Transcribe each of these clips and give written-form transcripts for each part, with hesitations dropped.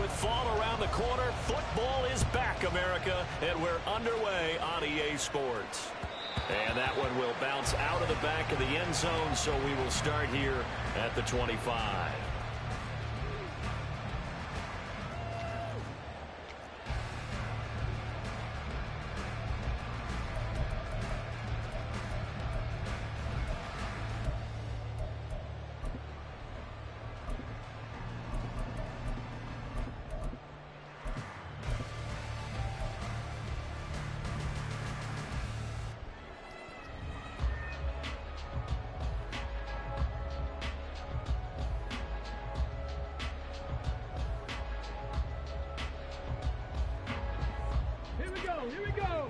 With fall around the corner, football is back, America, and we're underway on EA Sports. And that one will bounce out of the back of the end zone, so we will start here at the 25. Here we go.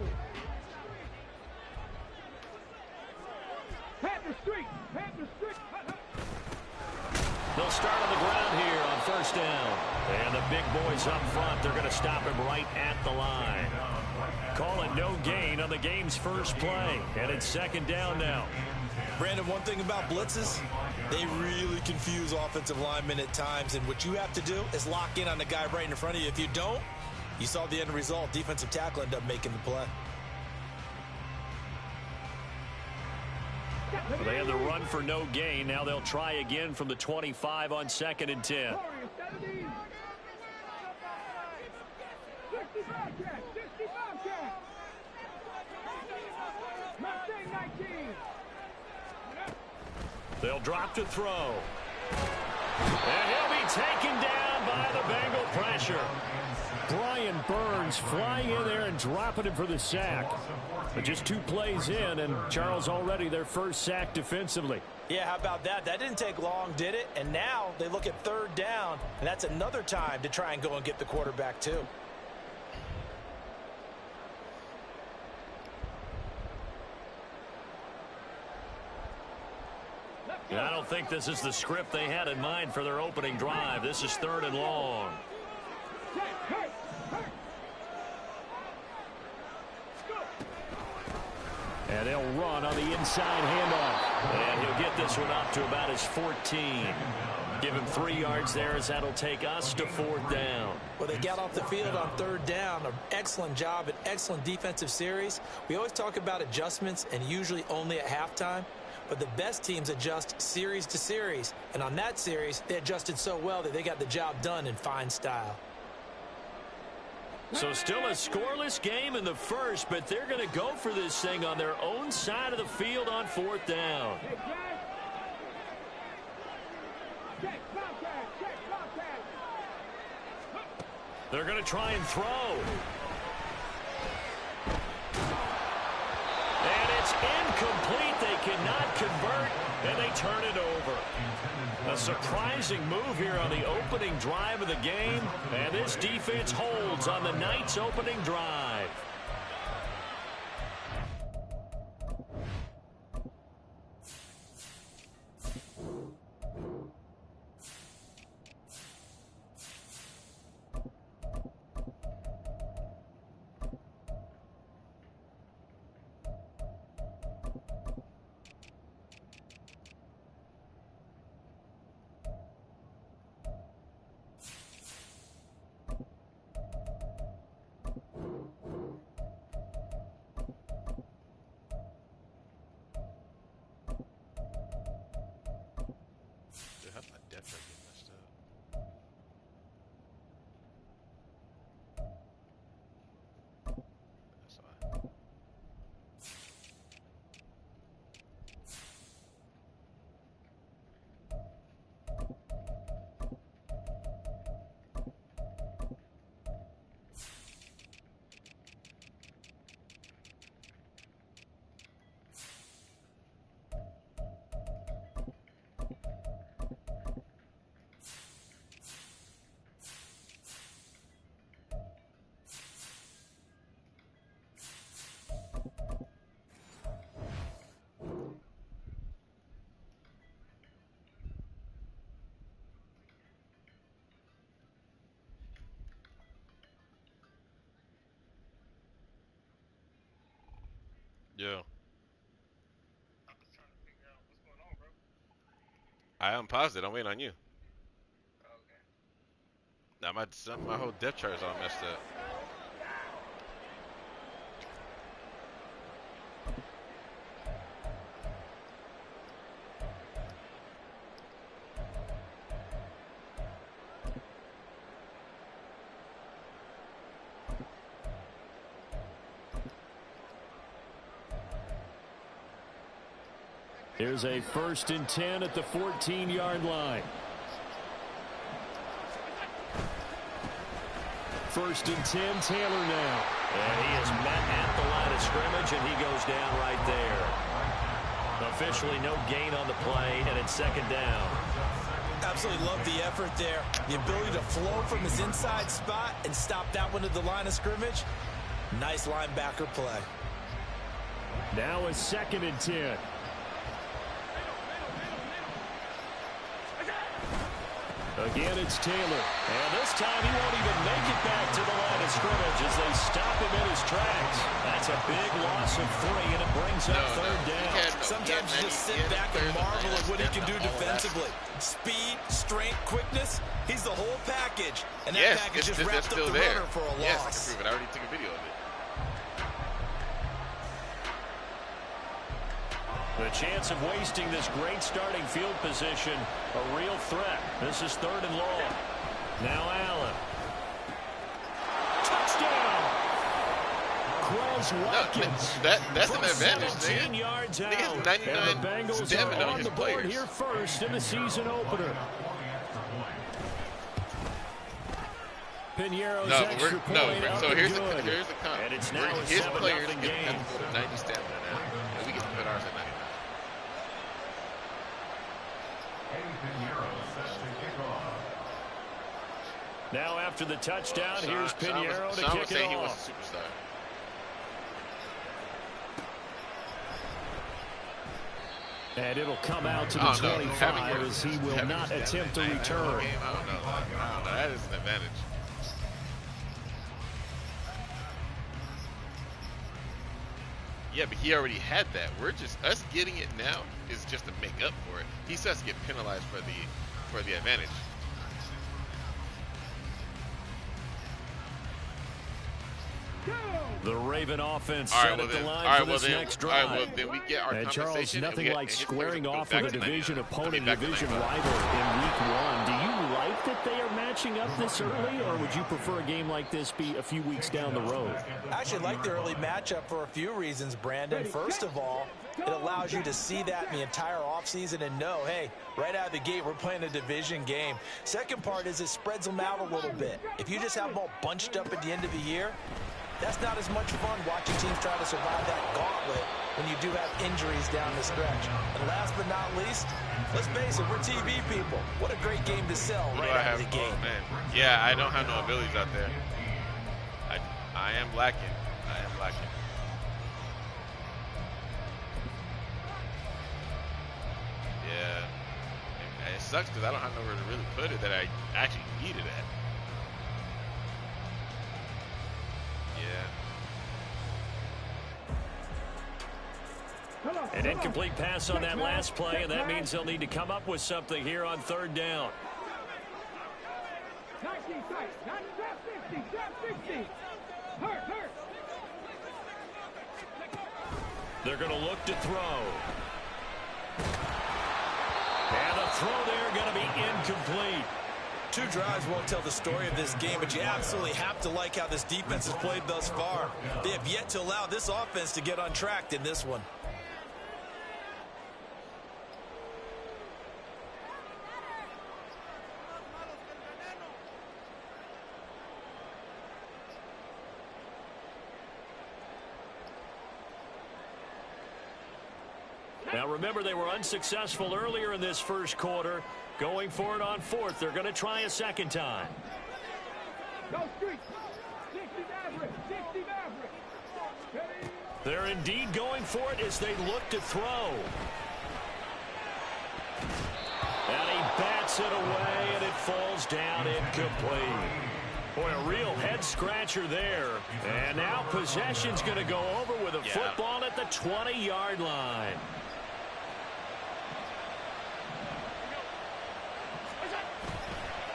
Panther Street. They'll start on the ground here on first down. And the big boys up front, they're going to stop him right at the line. Call it no gain on the game's first play. And it's second down now. Brandon, one thing about blitzes, they really confuse offensive linemen at times. And what you have to do is lock in on the guy right in front of you. If you don't, you saw the end result. Defensive tackle ended up making the play. Well, they had the run for no gain. Now they'll try again from the 25 on 2nd and 10. They'll drop to throw. And he'll be taken down by the Bengal pressure. Brian Burns flying in there and dropping him for the sack. But just 2 plays in, and Charles already their first sack defensively. Yeah, how about that? That didn't take long, did it? And now they look at 3rd down, and that's another time to try and go and get the quarterback too. I don't think this is the script they had in mind for their opening drive. This is 3rd and long. And they'll run on the inside handoff. And he'll get this one up to about his 14. Give him 3 yards there as that'll take us to 4th down. Well, they got off the field on 3rd down. An excellent job, an excellent defensive series. We always talk about adjustments and usually only at halftime. But the best teams adjust series to series. And on that series, they adjusted so well that they got the job done in fine style. So still a scoreless game in the first, but they're going to go for this thing on their own side of the field on 4th down. They're going to try and throw. And it's incomplete. They cannot convert, and they turn it over. A surprising move here on the opening drive of the game, and this defense holds on the Knights' opening drive. Yeah. I'm just trying to figure out what's going on, bro. I unpaused it. I'm waiting on you. Now my whole depth chart is all messed up. Here's a 1st and 10 at the 14-yard line. 1st and 10, Taylor now. And he is met at the line of scrimmage, and he goes down right there. Officially no gain on the play, and it's 2nd down. Absolutely love the effort there. The ability to flow from his inside spot and stop that one at the line of scrimmage. Nice linebacker play. Now a 2nd and 10. Again, it's Taylor. And this time he won't even make it back to the line of scrimmage as they stop him in his tracks. That's a big loss of 3, and it brings up 3rd down. Sometimes you just sit back and marvel at what he can do defensively. Speed, strength, quickness. He's the whole package. And that package just wrapped up the runner for a loss. Yes, I can prove it. I already took a video of it. The chance of wasting this great starting field position, a real threat. This is 3rd and long. Now Allen. Touchdown! Quez Watkins. That's an advantage, 17 yards out. Niggas 99 and the Bengals stamina are on on his the board players. here first in the season opener. Pinheiro's extra point up so and here's good. the con. And it's now a his 7-0 players game. have to go to 90 stamina now, and we get to put ours at 99. Now after the touchdown, here's Pinheiro to kick it he was off. a superstar. And it'll come out to the 25 as he will not attempt to return. I don't know. That is an advantage. Yeah, but he already had that. Us getting it now is just to make up for it. He starts to get penalized for the advantage. The Raven offense set at the line for this next drive. All right, well, then we get our and Charles, compensation. nothing like squaring off with a division opponent, division rival in week 1. Do you like that they are matching up this early, or would you prefer a game like this be a few weeks down the road? I actually like the early matchup for a few reasons, Brandon. First of all, it allows you to see that in the entire offseason and know, hey, right out of the gate, we're playing a division game. Second part is it spreads them out a little bit. If you just have them all bunched up at the end of the year, that's not as much fun watching teams try to survive that gauntlet when you do have injuries down the stretch. And last but not least, let's face it, we're TV people. What a great game to sell right out of the gate. Man. Yeah, I don't have no abilities out there. I am lacking. Yeah. It sucks because I don't have nowhere to really put it that I actually need it at. An incomplete pass on that last play, and that means they'll need to come up with something here on 3rd down. They're going to look to throw. And the throw there going to be incomplete. 2 drives won't tell the story of this game, but you absolutely have to like how this defense has played thus far. They have yet to allow this offense to get untracked in this one. Now remember, they were unsuccessful earlier in this first quarter. Going for it on 4th. They're going to try a second time. They're indeed going for it as they look to throw. And he bats it away, and it falls down incomplete. Boy, a real head-scratcher there. And now possession's going to go over with a football at the 20-yard line.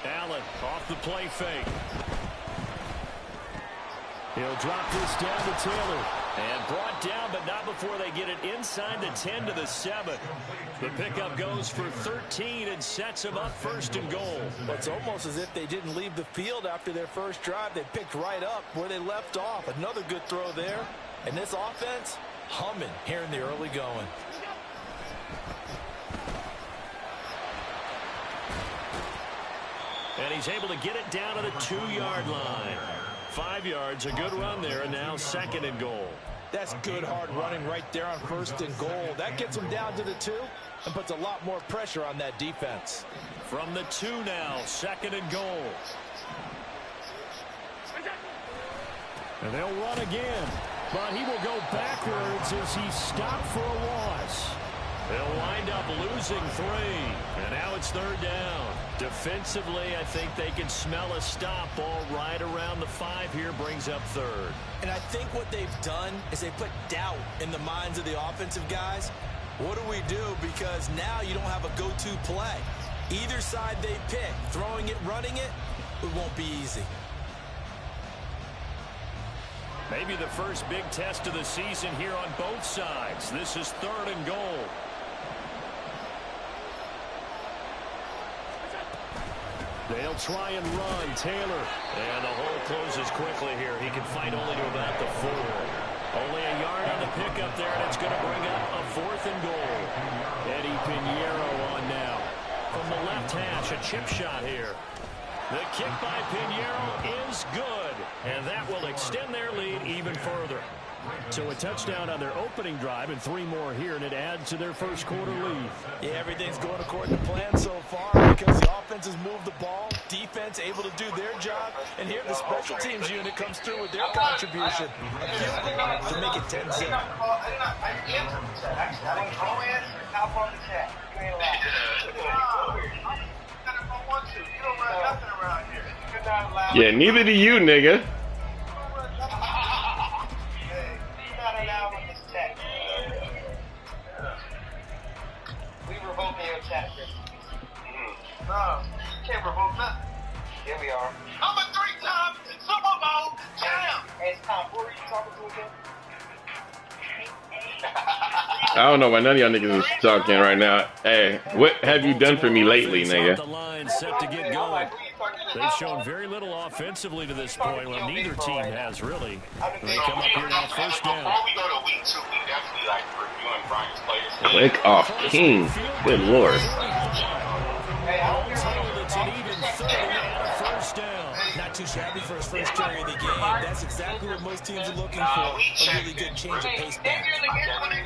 Allen Allen off the play fake. He'll drop this down to Taylor. And brought down, but not before they get it inside the 10 to the 7. The pickup goes for 13 and sets him up 1st and goal. Well, it's almost as if they didn't leave the field after their first drive. They picked right up where they left off. Another good throw there. And this offense, humming here in the early going. And he's able to get it down to the 2-yard line. 5 yards, a good run there, and now 2nd and goal. That's good hard running right there on 1st and goal. That gets them down to the 2 and puts a lot more pressure on that defense. From the 2 now, 2nd and goal. And they'll run again, but he will go backwards as he stopped for a loss. They'll wind up losing 3, and now it's 3rd down. Defensively, I think they can smell a stop. Ball right around the 5 here, brings up 3rd. And I think what they've done is they put doubt in the minds of the offensive guys. What do we do? Because now you don't have a go-to play. Either side they pick, throwing it, running it, it won't be easy. Maybe the first big test of the season here on both sides. This is 3rd and goal. They'll try and run. Taylor. And the hole closes quickly here. He can fight only to about the 4. Only a yard on the pickup there, and it's going to bring up a 4th and goal. Eddie Pinheiro on now. From the left hash, a chip shot here. The kick by Pinheiro is good, and that will extend their lead even further. So a touchdown on their opening drive and 3 more here, and it adds to their first quarter lead. Yeah, everything's going according to plan so far because the offense has moved the ball, defense able to do their job, and here the special teams unit comes through with their contribution. A field goal to make it 10-7. Yeah, neither do you, nigga. We revoking your chat. No, you can't revoke nothing. Here we are. I'm a 3-time Super Bowl champ. Hey, it's Tom. Who are you talking to again? I don't know why none of y'all niggas is talking right now. Hey, what have you done for me lately, nigga? The line set to get going. They've shown very little offensively to this point. Well, neither team has really. They come up here now 1st down. Before we go to week 2, we definitely like reviewing Brian's players. Click off King. Good lord. It's an even 3rd and a 1st down. Not too shabby for his first carry of the game. That's exactly what most teams are looking for. A really good change of pace back.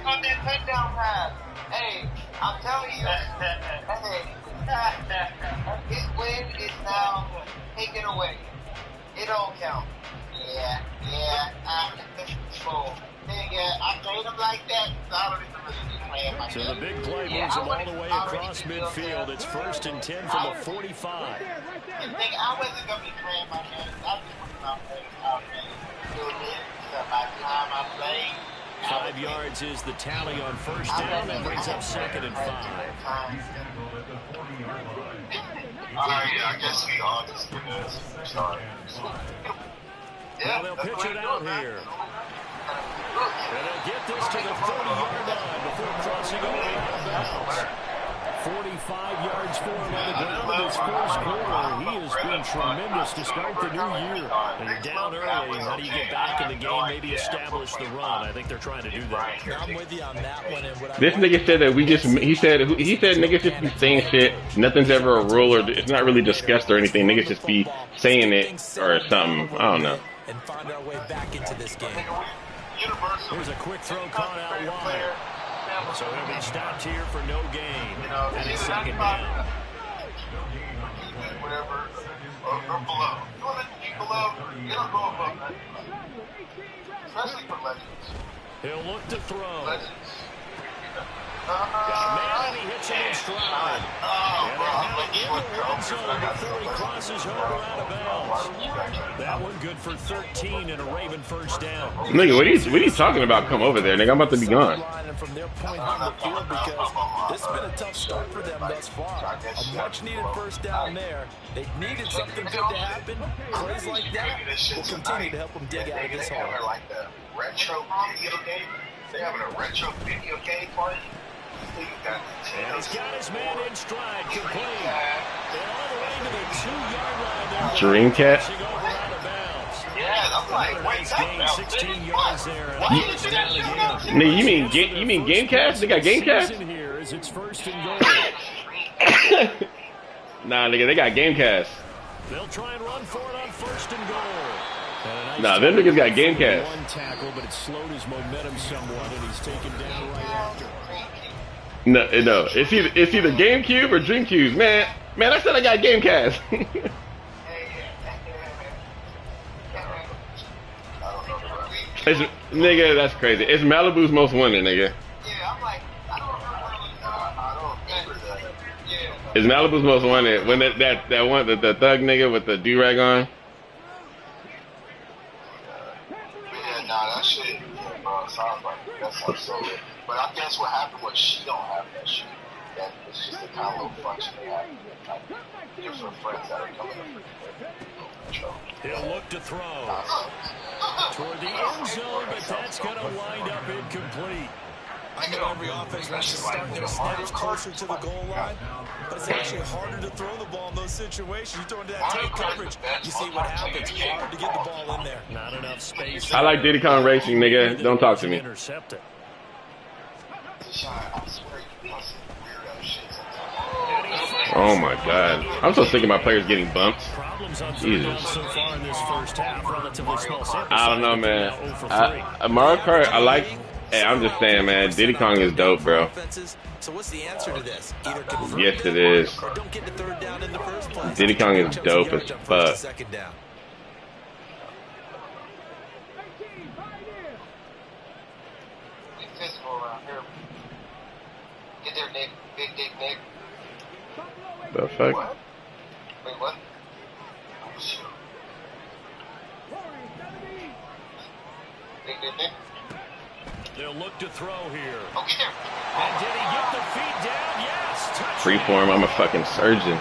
On that touchdown pass. Hey, I'm telling you. His win is now taken away. It don't count. Yeah. I played him like that, so I don't even really be playing my So the big play moves him all the way across midfield. It's 1st and 10 from the 45. I wasn't going to be playing my minutes. I just wasn't going to play out there. So by the time I played, 5 yards is the tally on 1st down and brings up 2nd and 5. Yeah, I guess we all just sorry. Well, they'll pitch it out here. And they'll get this to the 30-yard line before crossing over out of bounds. 45 yards for him on the ground in his first quarter. He has been tremendous to start the new year. And you're down early. How do you get back in the game, maybe establish the run? I think they're trying to do that. I'm with you on that one. And what This nigga said that he said niggas just be saying shit. Nothing's ever a rule or it's not really discussed or anything. Niggas just be saying it or something. I don't know. And find our way back into this game. Here's a quick throw caught out wide. So he'll be stopped here for no gain. And it's 2nd down. Whatever, or below. You want to be below, you don't go above that. Especially for legends. He'll look to throw. Legends. Got a man and he hits it in stride. And they'll have it end zone before he crosses over out of bounds. That one good for 13 and a Raven first down. Nigga, what are you talking about? Come over there, nigga. I'm about to be gone. From their point on the field because this has been a tough start for them thus far. A much-needed first down there. They needed something good to happen. Plays like that will continue to help them dig out of this hole. They're like the retro video game. They're having a retro video game party. And he's got his man in stride, complete. And all the way to the 2-yard line there. Dreamcast. Yeah, I'm like, wait, that's 16 yards there. Nigga, you mean Gamecast? They got Gamecast? Here is its first and goal. Nah, nigga, they got Gamecast. They'll try and run for it on first and goal. Nah, them niggas got Gamecast. One tackle, but it slowed his momentum somewhat, and he's taken down right after. No, it's either GameCube or Dreamcube, man. Man, I said I got Gamecast. Nigga, that's crazy. It's Malibu's most wanted, nigga. Yeah, I'm like, I don't remember that. Yeah. It's Malibu's most wanted. When that one, the thug nigga with the do-rag on. Yeah, nah, that shit, yeah, bro, sounds like that sounds so good. But I guess what happened was she don't have that shit. That it's just a kind of little function they have. Like, different friends that are coming up. He'll look to throw toward the end zone, but that's going to wind up incomplete. I know every offense wants to start their snaps closer to the goal line, but it's actually harder to throw the ball in those situations. You throw into that tight coverage, you see what happens. It's hard to get the ball in there. Not enough space. I like Diddy Kong Racing, nigga. Don't talk to me. Intercept it. Oh my god. I'm so sick of my players getting bumped. Jesus. So far in this first half, relatively small sample I don't know, man. Mario Kart, I like. Hey, I'm just saying, man. Diddy Kong is dope, bro. So what's the answer to this? Either convert Yes, it is. or don't get the third down in the first place. Diddy Kong is dope as fuck. Second down. Be physical around here. Get there, Nick. Big Dick Nick. The fuck? What? Wait, what? Oh, shit. Big Dick Nick. They'll look to throw here. Oh, get there. And did he get the feet down? Yes. Touchdown. Freeform, I'm a fucking surgeon.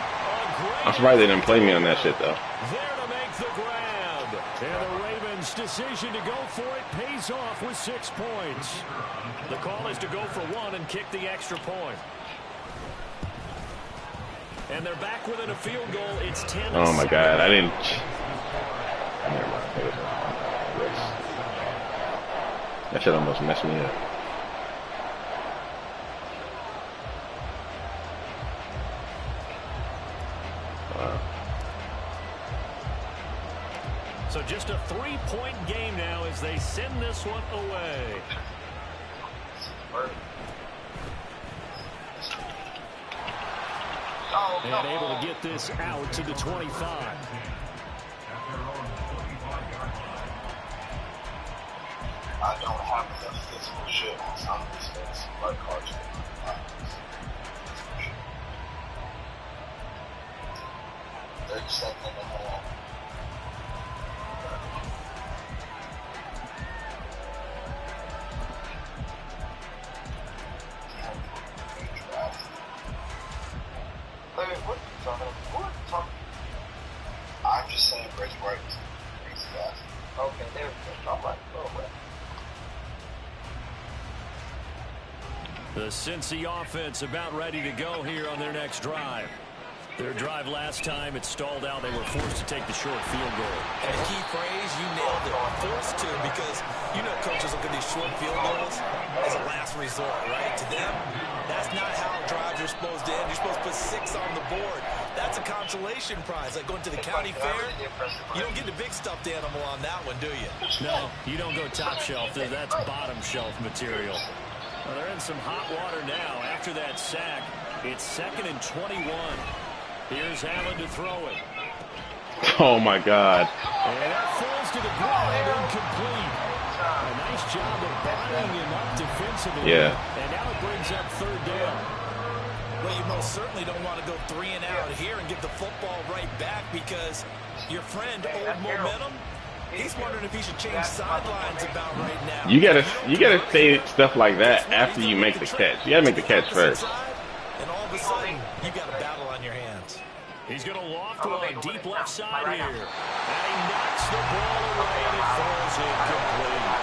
I'm surprised they didn't play me on that shit, though. There to make the grab. And the Ravens' decision to go for it pays off with 6 points. The call is to go for one and kick the extra point. And they're back within a field goal. It's 10. Oh my god, I didn't. Never mind. That shit almost messed me up. Wow. So just a 3-point game now as they send this one away. And able to get this out to the 25. I don't have enough physical shit on some of these things, like cards. 30 seconds and a half. Wait, what are you talking about? What are you talking I'm just saying, Reggie White is crazy ass. about? Okay, there we go. I'm like, oh, well. The Cincy offense about ready to go here on their next drive. Their drive last time, it stalled out. They were forced to take the short field goal. And a key phrase, you nailed it. Forced to, because you know coaches look at these short field goals as a last resort, right? To them, that's not how drives are supposed to end. You're supposed to put 6 on the board. That's a consolation prize. Like going to the county fair, you don't get the big stuffed animal on that one, do you? No, you don't go top shelf. That's bottom shelf material. Well, they're in some hot water now. After that sack, it's 2nd and 21. Here's Allen to throw it. Oh my god. And that falls to the ground, incomplete. A nice job of bottling him up defensively. Yeah. And now it brings up 3rd down. Well, you most certainly don't want to go 3 and out here and give the football right back because your friend, Old Momentum, he's wondering if he should change sidelines about right now. You gotta say stuff like that after you make the catch. You gotta make the catch first. And all of a sudden, you got a battle on your hands. He's going to loft one deep left side here. And he knocks the ball away and it falls incomplete.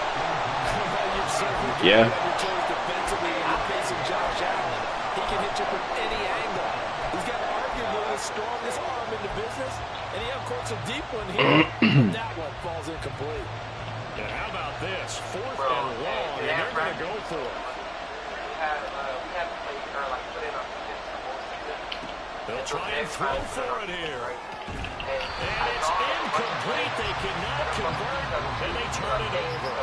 Yeah. Defensively, and you're facing Josh Allen. He can hit you from any angle. He's got arguably the strongest arm in the business. And he, of course, a deep one here. But that one falls incomplete. And how about this? 4th and long, and they're going to go for it. They'll try and throw for it here. And it's incomplete. They cannot convert, and they turn it over.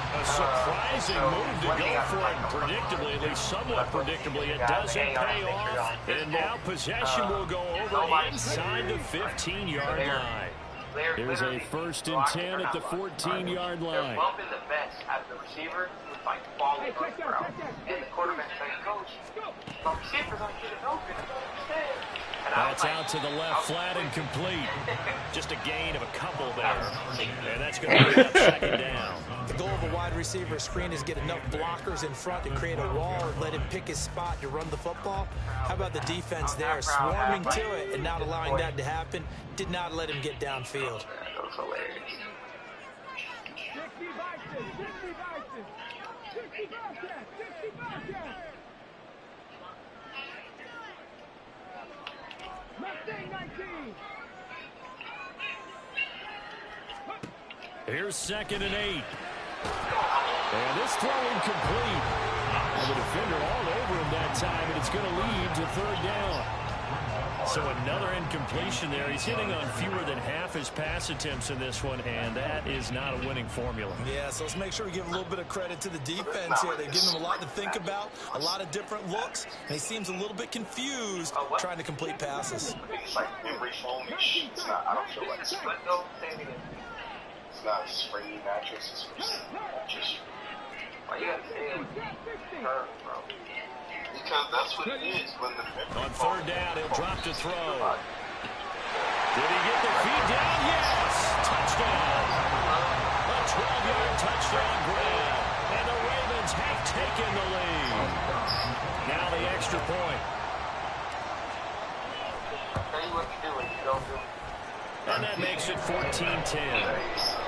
A surprising move to go for it. Predictably, at least somewhat predictably, it doesn't pay off. And now possession will go over inside the 15-yard line. There's a 1st and 10 at the 14-yard line. They're bumping the best at the receiver who's like falling on the ground. And the quarterback's like, Coach, the receivers aren't getting open. That's out to the left, flat and complete. Just a gain of a couple there. And that's going to bring up 2nd down. The goal of a wide receiver screen is get enough blockers in front to create a wall and let him pick his spot to run the football. How about the defense there, swarming to it and not allowing that to happen? Did not let him get downfield. That was hilarious. Here's 2nd and 8. And this throw incomplete. And the defender all over him that time, and it's going to lead to 3rd down. So another incompletion there. He's hitting on fewer than half his pass attempts in this one, and that is not a winning formula. Yeah, so let's make sure we give a little bit of credit to the defense here. They've given him a lot to think about, a lot of different looks, and he seems a little bit confused trying to complete passes. It's like memory foam and shit. It's not, I don't feel like it's not a springy mattress. It's just. Why you gotta say it? Bro. Because that's what it is when the on 3rd down, he'll drop to throw. Did he get the feet down? Yes! Touchdown! A 12-yard touchdown grab. And the Ravens have taken the lead. Now the extra point. Tell you what you do when you don't do it. And that makes it 14-10.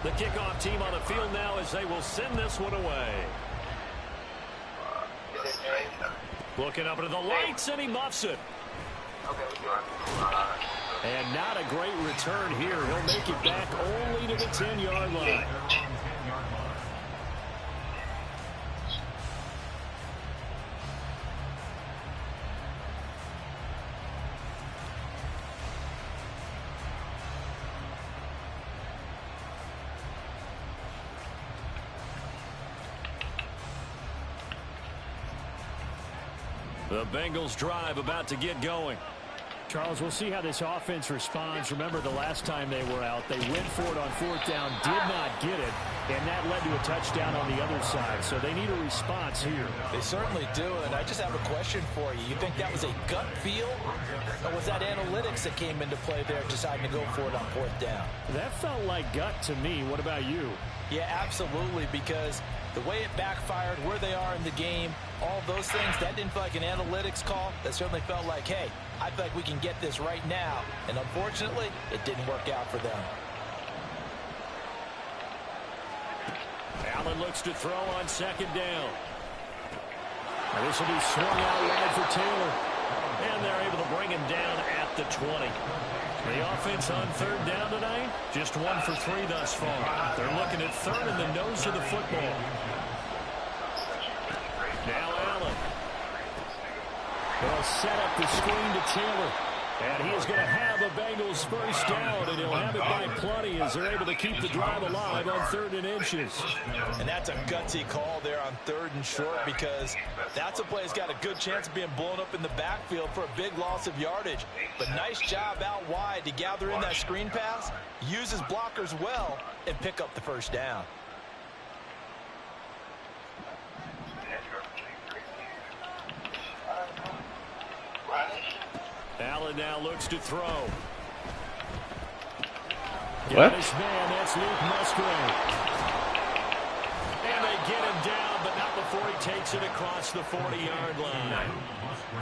The kickoff team on the field now as they will send this one away. Looking up into the lights, and he muffs it. And not a great return here. He'll make it back only to the 10-yard line. The Bengals drive about to get going. Charles, we'll see how this offense responds. Remember the last time they were out, they went for it on 4th down, did not get it, and that led to a touchdown on the other side. So they need a response here. They certainly do, and I just have a question for you. You think that was a gut feel, or was that analytics that came into play there deciding to go for it on 4th down? That felt like gut to me. What about you? Yeah, absolutely, because the way it backfired, where they are in the game, all those things, that didn't feel like an analytics call. That certainly felt like, hey, I feel like we can get this right now. And unfortunately, it didn't work out for them. Allen looks to throw on 2nd down. Now this will be swung out wide for Taylor. And they're able to bring him down at the 20. The offense on 3rd down tonight, just 1 for 3 thus far. They're looking at 3rd in the nose of the football. Now Allen. They'll set up the screen to Taylor. And he is going to have a Bengals first down, and he'll have it by plenty as they're able to keep the drive alive on 3rd and inches. And that's a gutsy call there on 3rd and short, because that's a play that's got a good chance of being blown up in the backfield for a big loss of yardage. But nice job out wide to gather in that screen pass, use his blockers well, and pick up the first down. Allen now looks to throw. What? This man, that's Luke Musgrave. And they get him down, but not before he takes it across the 40-yard line.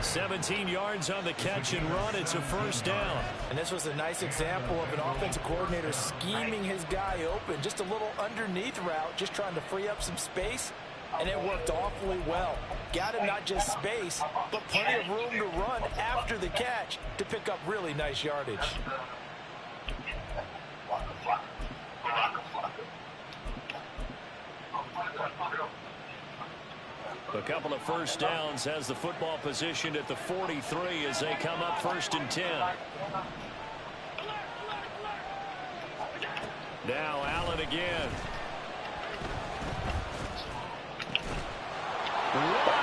17 yards on the catch and run. It's a first down. And this was a nice example of an offensive coordinator scheming his guy open. Just a little underneath route, just trying to free up some space. And it worked awfully well. Got him not just space, but plenty of room to run after the catch to pick up really nice yardage. A couple of first downs has the football positioned at the 43 as they come up 1st and 10. Now Allen again.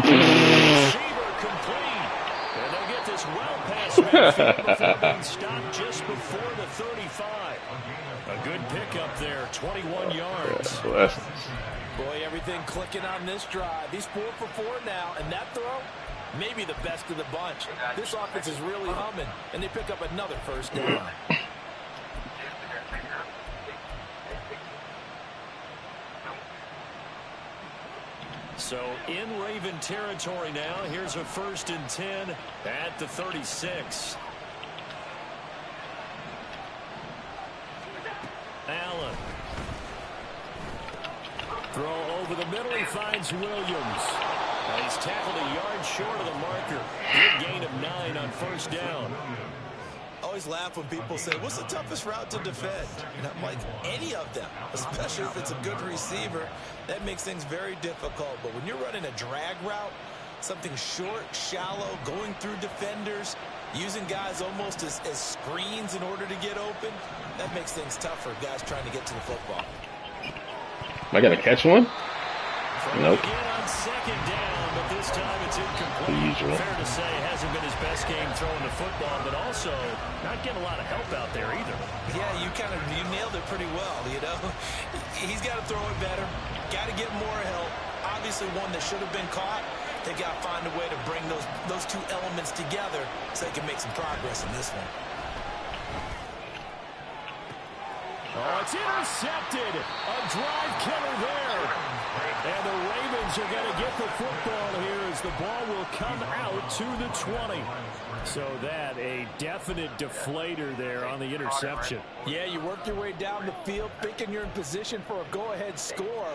Receiver complete. And they'll get this well past midfield before being stopped just before the 35. A good pickup there, 21 yards. Boy, everything clicking on this drive. He's 4 for 4 now, and that throw, maybe the best of the bunch. This offense is really humming, and they pick up another first down. So in Raven territory now. Here's a 1st and 10 at the 36. Allen. Throw over the middle. He finds Williams. He's tackled a yard short of the marker. Good gain of 9 on 1st down. Always laugh when people say, what's the toughest route to defend? And I'm like, any of them, especially if it's a good receiver. That makes things very difficult. But when you're running a drag route, something short, shallow, going through defenders, using guys almost as screens in order to get open, that makes things tough for guys trying to get to the football. Am I going to catch one? Nope. Again on 2nd down, but this time it's incomplete. Fair to say, hasn't been his best game throwing the football, but also not getting a lot of help out there either. Yeah, you nailed it pretty well, you know. He's got to throw it better. Got to get more help. Obviously one that should have been caught. They got to find a way to bring those two elements together so they can make some progress in this one. Oh, it's intercepted. A drive killer there. And the Ravens are going to get the football here as the ball will come out to the 20. So that a definite deflator there on the interception. Yeah, you work your way down the field thinking you're in position for a go-ahead score.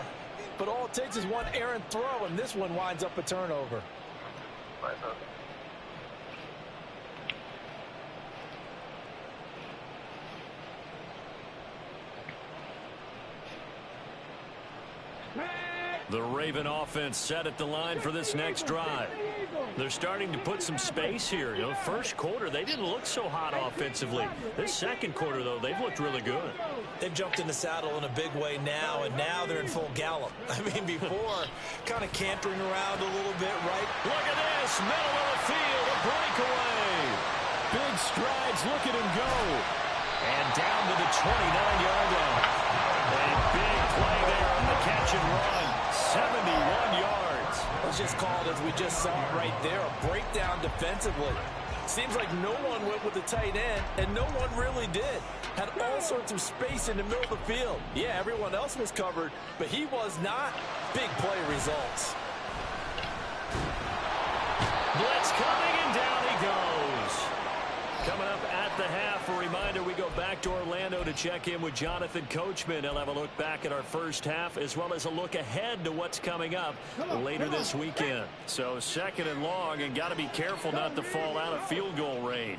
But all it takes is one errant throw, and this one winds up a turnover. The Raven offense set at the line for this next drive. They're starting to put some space here. You know, first quarter, they didn't look so hot offensively. This second quarter, though, they've looked really good. They've jumped in the saddle in a big way now, and now they're in full gallop. I mean, before, kind of cantering around a little bit, right? Look at this, middle of the field, a breakaway. Big strides, look at him go. And down to the 29-yard line. A big play there on the catch and run. 71 yards. It's just called, as we just saw right there, a breakdown defensively. Seems like no one went with the tight end, and no one really did. Had all sorts of space in the middle of the field. Yeah, everyone else was covered, but he was not. Big play results. Blitz coming, and down he goes. Coming up at the half, a reminder, we go back to Orlando to check in with Jonathan Coachman. He'll have a look back at our first half, as well as a look ahead to what's coming up later this weekend. So 2nd and long, and got to be careful not to fall out of field goal range.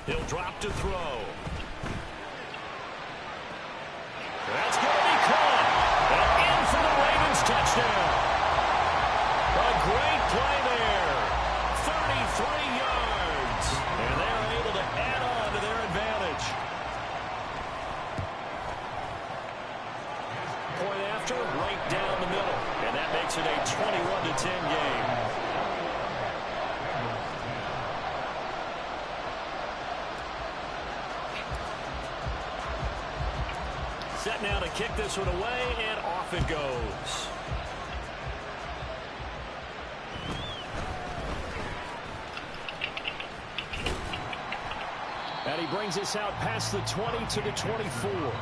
He'll drop to throw. That's going to be caught. And in for the Ravens touchdown. A great play there. 33 yards. And they're able to add on to their advantage. Point after, right down the middle. And that makes it a 21-10 game. Set now to kick this one away, and off it goes. And he brings us out past the 20 to the 24.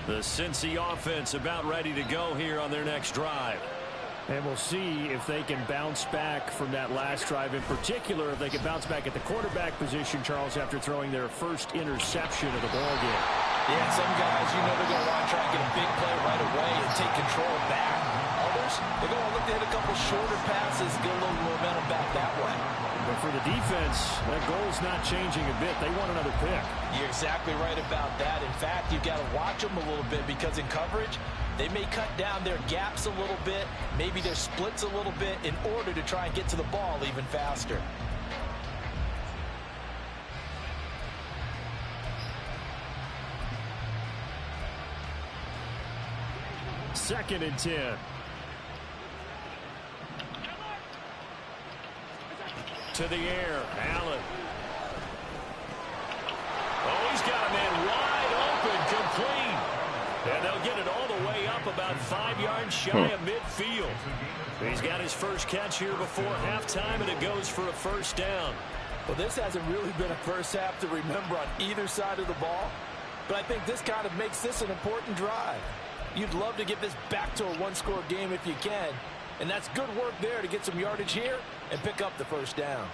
The Cincy offense about ready to go here on their next drive. And we'll see if they can bounce back from that last drive. In particular, if they can bounce back at the quarterback position, Charles, after throwing their first interception of the ballgame. Yeah, some guys, you know, they're going to want to try and get a big play right away and take control back. Others, they're going to look to hit a couple shorter passes, get a little momentum back that way. But for the defense, that goal's not changing a bit. They want another pick. You're exactly right about that. In fact, you've got to watch them a little bit because in coverage, they may cut down their gaps a little bit, maybe their splits a little bit in order to try and get to the ball even faster. Second and 10. To the air, Allen. Oh, he's got a man wide open, complete. And they'll get it all the way up about 5 yards shy of midfield. He's got his first catch here before halftime, and it goes for a first down. Well, this hasn't really been a first half to remember on either side of the ball, but I think this kind of makes this an important drive. You'd love to get this back to a one-score game if you can, and that's good work there to get some yardage here and pick up the first down.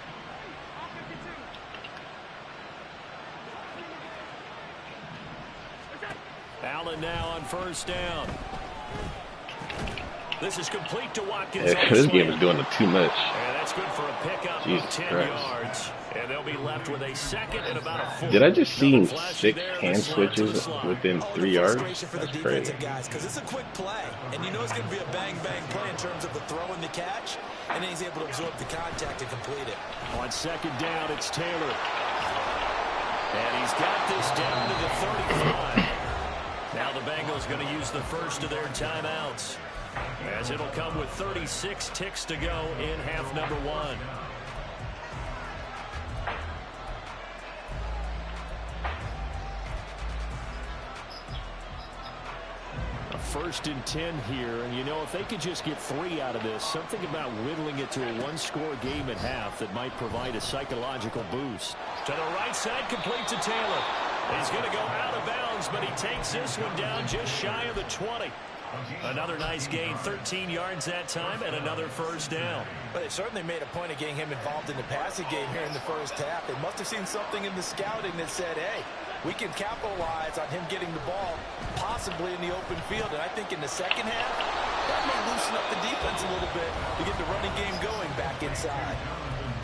Allen now on first down. This is complete to Watkins. Yeah, this game is doing too much. And that's good for a pickup of 10 Christ. yards. And they'll be left with a second and about a 4. Did I just see 6 hand switches within 3 yards? For the That's defensive crazy. guys, because it's a quick play, and you know it's going to be a bang-bang play in terms of the throw and the catch, and then he's able to absorb the contact and complete it. On second down, it's Taylor. And he's got this down to the 35. Now the Bengals going to use the first of their timeouts, as it'll come with 36 ticks to go in half number 1. First and 10 here, and you know, if they could just get 3 out of this, something about whittling it to a one-score game at half that might provide a psychological boost. To the right side, complete to Taylor. He's going to go out of bounds, but he takes this one down just shy of the 20. Another nice gain, 13 yards that time, and another first down. But they certainly made a point of getting him involved in the passing game here in the first half. They must have seen something in the scouting that said, hey, we can capitalize on him getting the ball possibly in the open field. And I think in the second half, that may loosen up the defense a little bit to get the running game going back inside.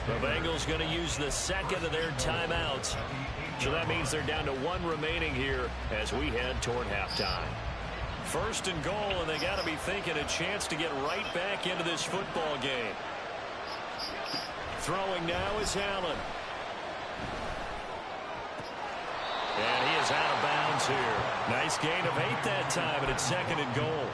The Bengals going to use the second of their timeouts. So that means they're down to 1 remaining here as we head toward halftime. First and goal, and they got to be thinking a chance to get right back into this football game. Throwing now is Allen. And he is out of bounds here. Nice gain of 8 that time, and it's second and goal.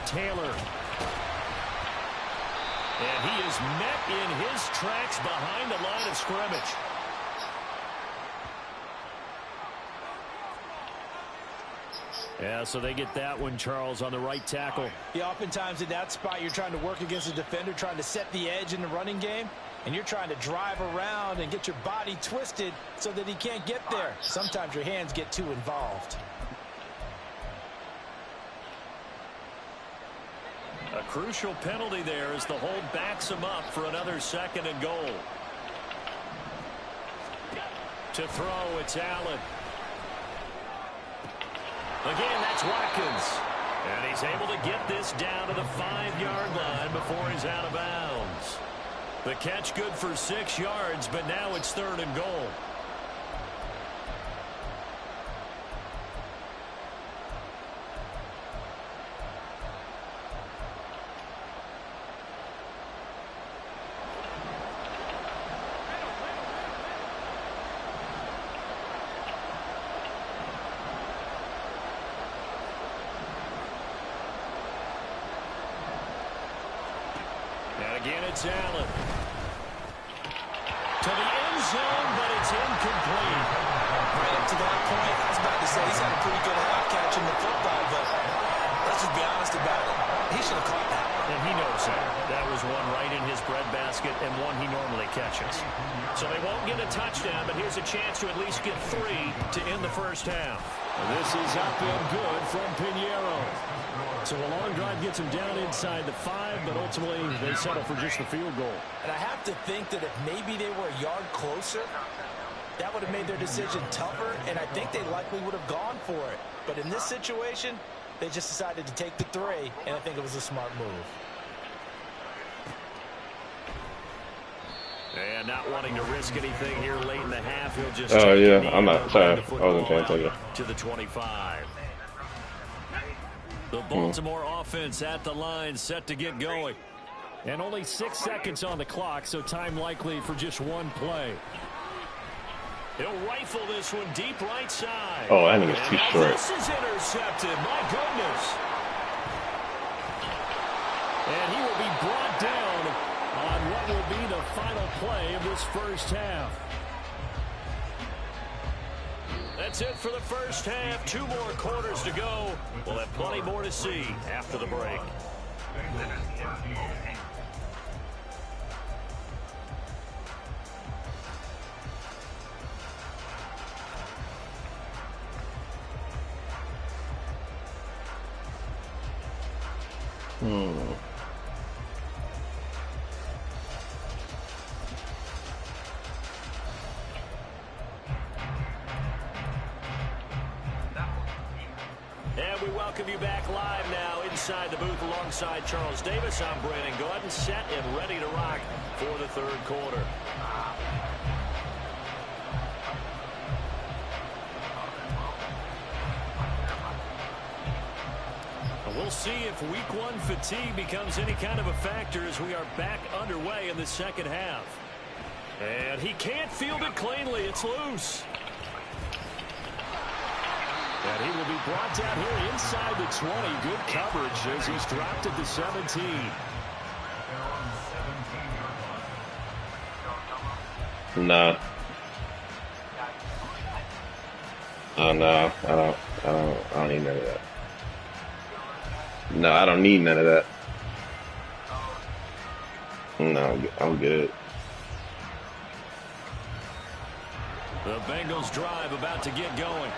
Taylor. And he is met in his tracks behind the line of scrimmage. Yeah, so they get that one, Charles, on the right tackle. Yeah, oftentimes in that spot, you're trying to work against a defender, trying to set the edge in the running game, and you're trying to drive around and get your body twisted so that he can't get there. Sometimes your hands get too involved. A crucial penalty there as the hold backs him up for another 2nd and goal. To throw, it's Allen. Again, that's Watkins. And he's able to get this down to the 5-yard line before he's out of bounds. The catch good for 6 yards, but now it's 3rd and goal. Again, it's Allen. To the end zone, but it's incomplete. Right up to that point, I was about to say he's had a pretty good half catching the football, but let's just be honest about it. He should have caught that. And he knows that. That was one right in his breadbasket and one he normally catches. So they won't get a touchdown, but here's a chance to at least get 3 to end the first half. This is up and good from Pinheiro. So a long drive gets him down inside the 5, but ultimately they settle for just the field goal. And I have to think that if maybe they were a yard closer, that would have made their decision tougher, and I think they likely would have gone for it. But in this situation, they just decided to take the 3, and I think it was a smart move. And not wanting to risk anything here late in the half, he'll just I'm not sorry. I wasn't paying attention. To the 25. The Baltimore offense at the line, set to get going. And only 6 seconds on the clock, so time likely for just one play. He'll rifle this one deep right side. Oh, I think it's too short. This is intercepted. My goodness. And he will be brought down on what will be the final play of this first half. That's it for the first half. 2 more quarters to go. We'll have plenty more to see after the break. And we welcome you back live now inside the booth alongside Charles Davis. I'm Brandon Gordon, set and ready to rock for the 3rd quarter. We'll see if week 1 fatigue becomes any kind of a factor as we are back underway in the 2nd half. And he can't field it cleanly. It's loose. And he will be brought down here inside the 20. Good coverage as he's dropped at the 17. Nah. Oh no, I don't need none of that. No, I don't need none of that. No, I'm good. The Bengals drive about to get going.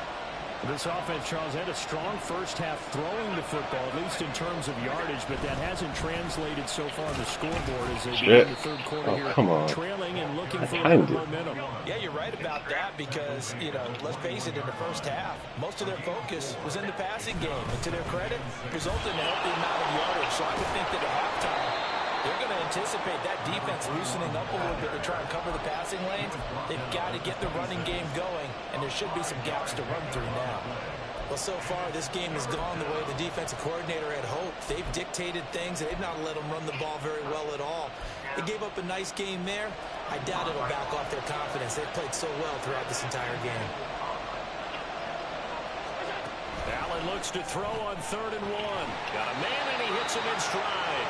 This offense, Charles, had a strong first half throwing the football, at least in terms of yardage, but that hasn't translated so far on the scoreboard as they begin the 3rd quarter here, trailing and looking for momentum. Yeah, you're right about that because, let's face it, in the first half, most of their focus was in the passing game. And to their credit, resulted in a healthy amount of yardage. So I would think that at halftime, they're going to anticipate that defense loosening up a little bit to try and cover the passing lanes. They've got to get the running game going, and there should be some gaps to run through now. Well, so far, this game has gone the way the defensive coordinator had hoped. They've dictated things, and they've not let them run the ball very well at all. They gave up a nice game there. I doubt it'll back off their confidence. They've played so well throughout this entire game. Allen looks to throw on 3rd and 1. Got a man, and he hits him in stride.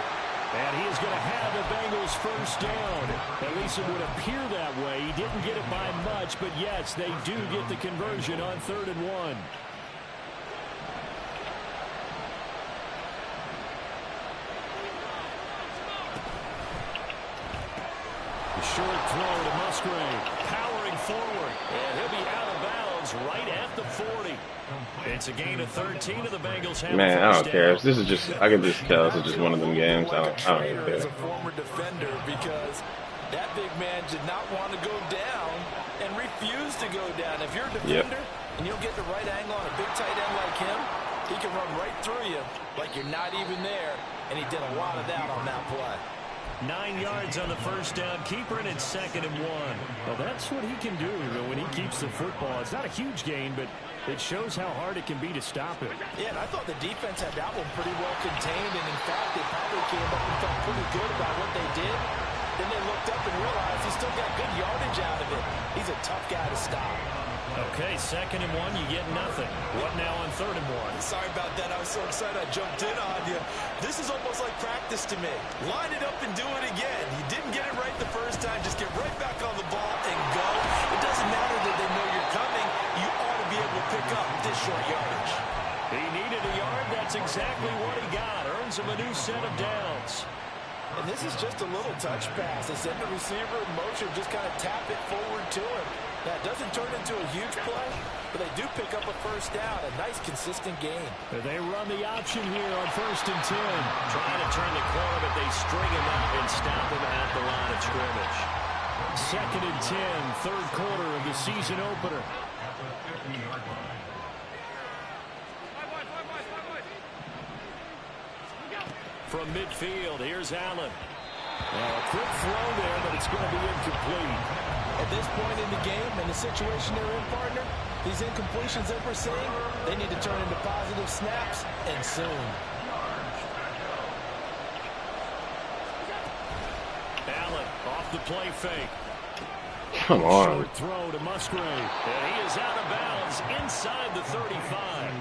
And he is going to have the Bengals first down. At least it would appear that way. He didn't get it by much, but yes, they do get the conversion on 3rd and 1. Short throw to Musgrave. Powering forward. And he'll be out of bounds right at the 40. It's a gain of 13 of the Bengals have. Man, I don't care. This is just, I can just tell this is just one of them games. I don't care. As a former defender, because that big man did not want to go down and refused to go down. If you're a defender and you'll get the right angle on a big tight end like him, he can run right through you like you're not even there. And he did a lot of that on that play. 9 yards on the first down. Keeper in at 2nd and 1. Well, that's what he can do when he keeps the football. It's not a huge gain, but it shows how hard it can be to stop it. Yeah, and I thought the defense had that one pretty well contained. And, in fact, they probably came up and felt pretty good about what they did. Then they looked up and realized he still got good yardage out of it. He's a tough guy to stop. Okay, 2nd and 1, you get nothing. What now on 3rd and 1? Sorry about that. I was so excited I jumped in on you. This is almost like practice to me. Line it up and do it again. You didn't get it right the first time. Just get right back on the ball and go. It doesn't matter that they know you're coming. You ought to be able to pick up this short yardage. He needed a yard. That's exactly what he got. Earns him a new set of downs. And this is just a little touch pass. They send the receiver in motion, just kind of tap it forward to him. That doesn't turn into a huge play, but they do pick up a first down. A nice, consistent gain. They run the option here on 1st and 10. Trying to turn the corner, but they string him out and stop him at the line of scrimmage. 2nd and 10, 3rd quarter of the season opener. From midfield, here's Allen. A quick throw there, but it's going to be incomplete. At this point in the game and the situation they're in, partner, these incompletions that we're seeing, they need to turn into positive snaps, and soon. Allen off the play fake. Come on. Short throw to Musgrave. And he is out of bounds inside the 35.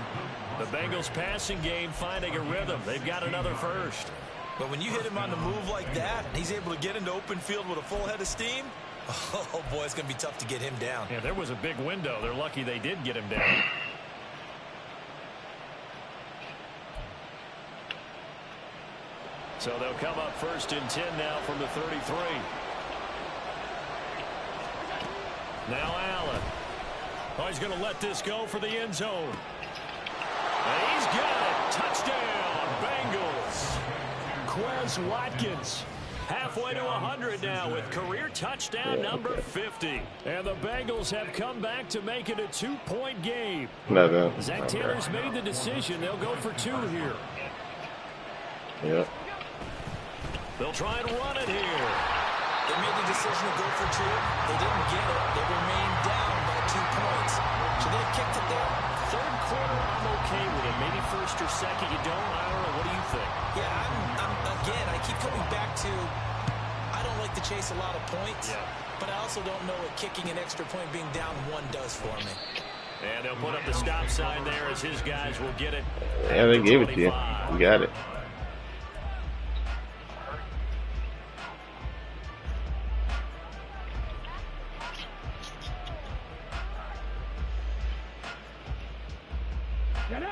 The Bengals passing game finding a rhythm. They've got another first. But when you hit him on the move like that, and he's able to get into open field with a full head of steam, oh, boy, it's going to be tough to get him down. Yeah, there was a big window. They're lucky they did get him down. So they'll come up 1st and 10 now from the 33. Now Allen. Oh, he's going to let this go for the end zone. And he's got it. Touchdown, Bengals. Quez Watkins. Halfway to 100 now with career touchdown number 50. And the Bengals have come back to make it a 2-point game. Zach Taylor's made the decision. They'll go for 2 here. Yep. They'll try and run it here. They made the decision to go for 2. They didn't get it. They remained down by 2 points. Should they have kicked it there? 3rd quarter, I'm okay with it. Maybe 1st or 2nd, you don't. I don't know. What do you think? Yeah, again, I keep coming back to I don't like to chase a lot of points, but I also don't know what kicking an extra point being down 1 does for me. And they'll put up the stop sign there as his guys will get it. Yeah, they gave it to you. You got it.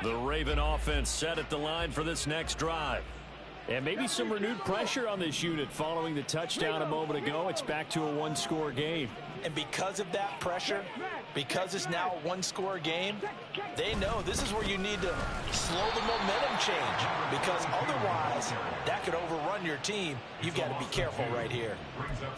The Raven offense set at the line for this next drive. And maybe some renewed pressure on this unit following the touchdown a moment ago. It's back to a 1-score game. And because of that pressure, because it's now a 1-score game, they know this is where you need to slow the momentum change. Because otherwise, that could overrun your team. You've got to be careful right here.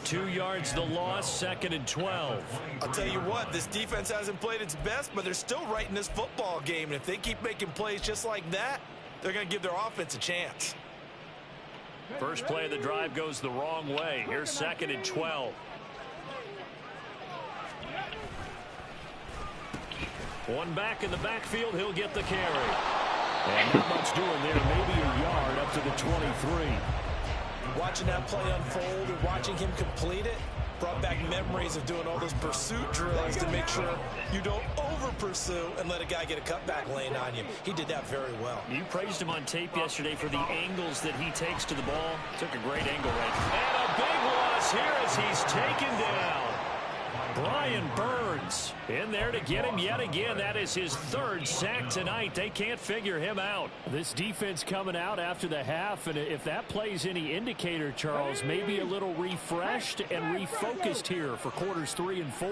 2 yards the loss, 2nd and 12. I'll tell you what, this defense hasn't played its best, but they're still right in this football game. And if they keep making plays just like that, they're going to give their offense a chance. First play of the drive goes the wrong way. Here's 2nd and 12. One back in the backfield, he'll get the carry. And not much doing there, maybe a yard up to the 23. Watching that play unfold and watching him complete it brought back memories of doing all those pursuit drills to make sure you don't over-pursue and let a guy get a cutback lane on you. He did that very well. You praised him on tape yesterday for the angles that he takes to the ball. Took a great angle right. And a big loss here as he's taken down. Brian Burns in there to get him yet again. That is his third sack tonight. They can't figure him out. This defense coming out after the half, and if that plays any indicator, Charles, maybe a little refreshed and refocused here for quarters 3 and 4.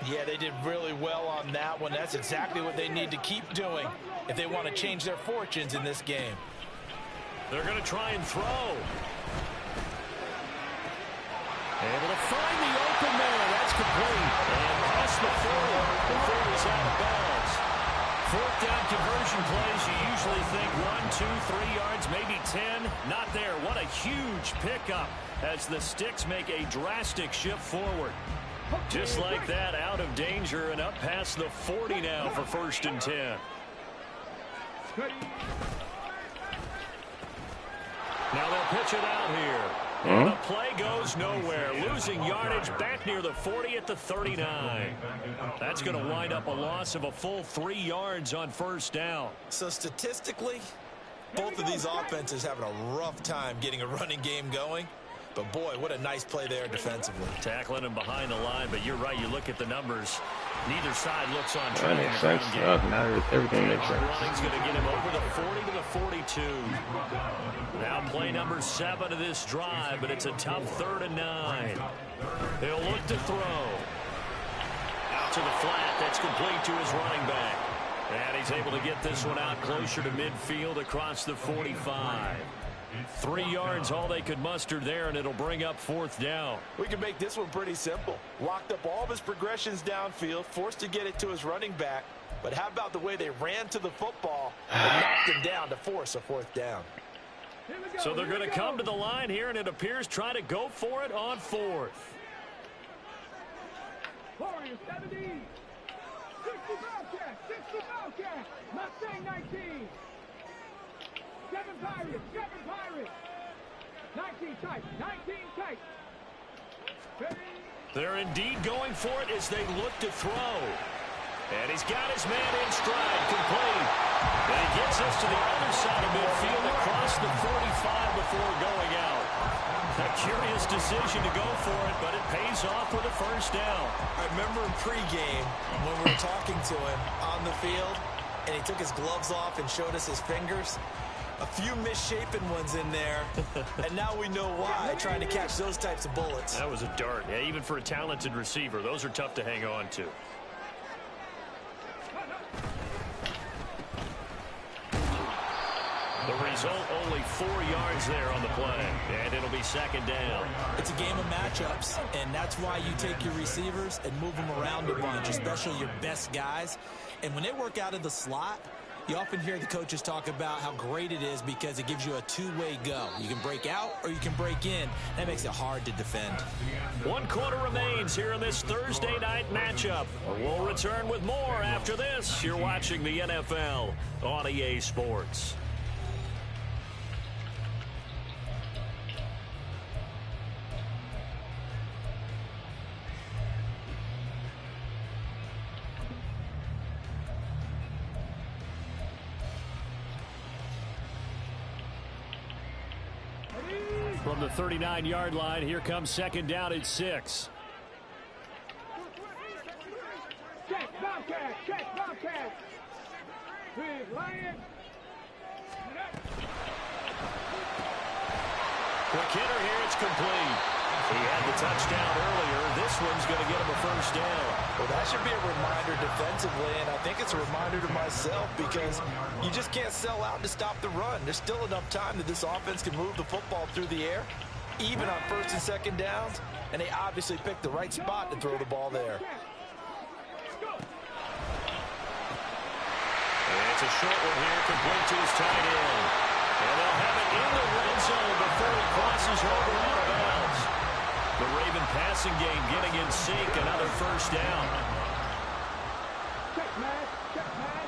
Yeah, they did really well on that one. That's exactly what they need to keep doing if they want to change their fortunes in this game. They're going to try and throw. Able to find the open man. That's complete. And past the 40 before he's out of bounds. Fourth down conversion plays, you usually think 1, 2, 3 yards, maybe 10. Not there. What a huge pickup as the Sticks make a drastic shift forward. Just like that, out of danger and up past the 40 now for 1st and 10. Now they'll pitch it out here. And the play goes nowhere. Losing yardage back near the 40 at the 39. That's going to wind up a loss of a full 3 yards on 1st down. So statistically, both of these offenses having a rough time getting a running game going. But, boy, what a nice play there defensively. Tackling him behind the line, but you're right. You look at the numbers. Neither side looks on track. That makes sense. Now everything makes sense. Running's going to get him over the 40 to the 42. Now play number 7 of this drive, but it's a tough 3rd and 9. He'll look to throw. Out to the flat. That's complete to his running back. And he's able to get this one out closer to midfield across the 45. 3 yards all they could muster there, and it'll bring up 4th down. We can make this one pretty simple. Locked up all of his progressions downfield, forced to get it to his running back. But how about the way they ran to the football and knocked him down to force a 4th down? So they're going to come to the line here, and it appears try to go for it on 4th. 70, 60 Bobcat, 60 Bobcat, Mustang 19. 7 Pirates, 19 tight, 19 tight. They're indeed going for it as they look to throw. And he's got his man in stride, complete. And he gets us to the other side of midfield across the 45 before going out. A curious decision to go for it, but it pays off with a 1st down. I remember in pregame when we were talking to him on the field, and he took his gloves off and showed us his fingers. A few misshapen ones in there, and now we know why, trying to catch those types of bullets. That was a dart. Yeah, even for a talented receiver, those are tough to hang on to. The result, only 4 yards there on the play, and it'll be 2nd down. It's a game of matchups, and that's why you take your receivers and move them around a bunch, especially your best guys. And when they work out of the slot, you often hear the coaches talk about how great it is because it gives you a two-way go. You can break out or you can break in. That makes it hard to defend. 1 quarter remains here in this Thursday night matchup. We'll return with more after this. You're watching the NFL on EA Sports. From the 39-yard line, here comes 2nd down at 6. Check, Bobcat, check, Bobcat. Big Lion. Quick hitter here, it's complete. He had the touchdown earlier. This one's going to get him a 1st down. Well, that should be a reminder defensively, and I think it's a reminder to myself because you just can't sell out to stop the run. There's still enough time that this offense can move the football through the air, even on 1st and 2nd downs, and they obviously picked the right spot to throw the ball there. And it's a short one here, complete to his tight end. And they'll have it in the red zone before he crosses over out of bounds. The Raven passing game getting in sync, another 1st down. Check, man, check, man.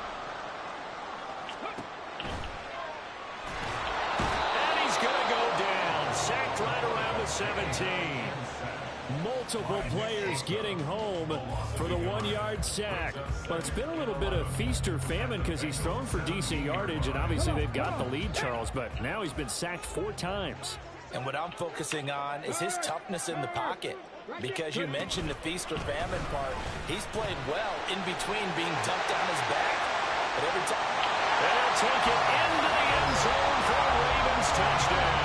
And he's going to go down, sacked right around the 17. Multiple players getting home for the 1-yard sack. But it's been a little bit of feast or famine because he's thrown for decent yardage, and obviously they've got the lead, Charles, but now he's been sacked 4 times. And what I'm focusing on is his toughness in the pocket. Because you mentioned the feast or famine part, he's played well in between being dumped on his back. But every time... They'll take it into the end zone for a Ravens touchdown.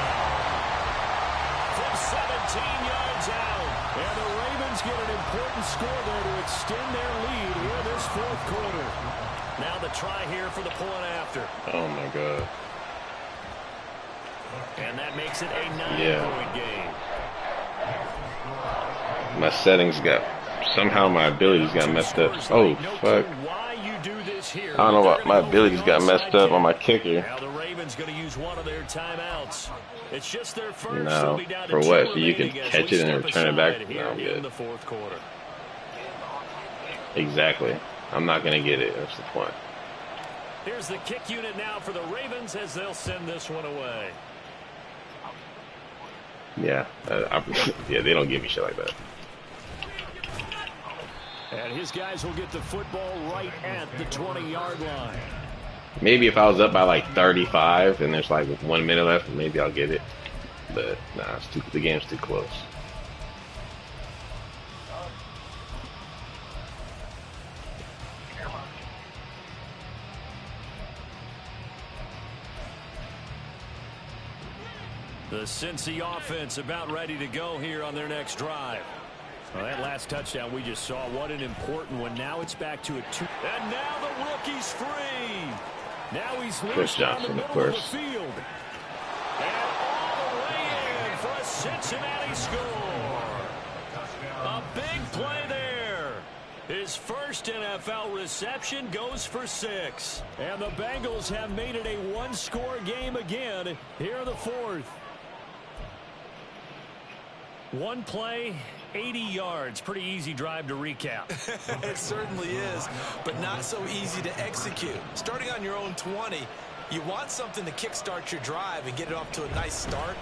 From 17 yards out. And the Ravens get an important score there to extend their lead here this fourth quarter. Now the try here for the point after. Oh, my God. And that makes it a 9-point game. My settings got... Somehow my abilities got messed up. Oh, fuck. I don't know what. My abilities got messed up on my kicker. Now the Ravens going to use one of their timeouts. It's just their first. No. For what? So you can catch it and return it back? No, I'm good. In the fourth quarter. Exactly. I'm not going to get it. That's the point. Here's the kick unit now for the Ravens as they'll send this one away. Yeah. Yeah, they don't give me shit like that. And his guys will get the football right at the 20-yard line. Maybe if I was up by like 35 and there's like 1 minute left, maybe I'll get it. But nah, the game's too close. The Cincy offense about ready to go here on their next drive. Well, that last touchdown we just saw, what an important one. Now it's back to a 2. And now the rookie's free. Now he's loose down the middle of the field. And all the way in for a Cincinnati score. A big play there. His first NFL reception goes for 6. And the Bengals have made it a one-score game again here in the fourth. One play, 80 yards. Pretty easy drive to recap. It certainly is, but not so easy to execute. Starting on your own 20, you want something to kickstart your drive and get it off to a nice start.